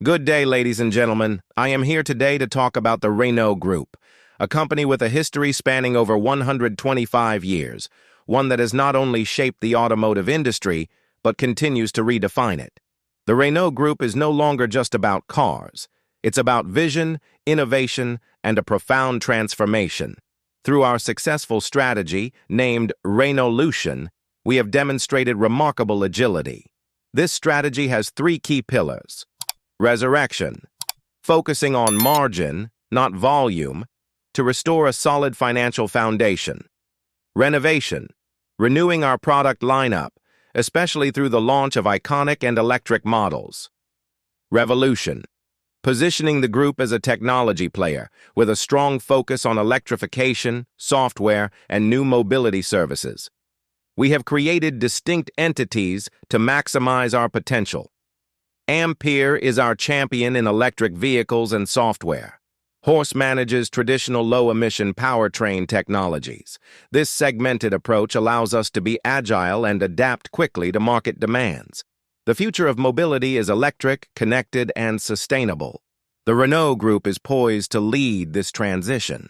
Good day, ladies and gentlemen. I am here today to talk about the Renault Group, a company with a history spanning over 125 years, one that has not only shaped the automotive industry, but continues to redefine it. The Renault Group is no longer just about cars. It's about vision, innovation, and a profound transformation. Through our successful strategy, named Renaulution, we have demonstrated remarkable agility. This strategy has three key pillars. Resurrection, focusing on margin, not volume, to restore a solid financial foundation. Renovation, renewing our product lineup, especially through the launch of iconic and electric models. Revolution, positioning the group as a technology player with a strong focus on electrification, software, and new mobility services. We have created distinct entities to maximize our potential. Ampere is our champion in electric vehicles and software. Horse manages traditional low-emission powertrain technologies. This segmented approach allows us to be agile and adapt quickly to market demands. The future of mobility is electric, connected, and sustainable. The Renault Group is poised to lead this transition.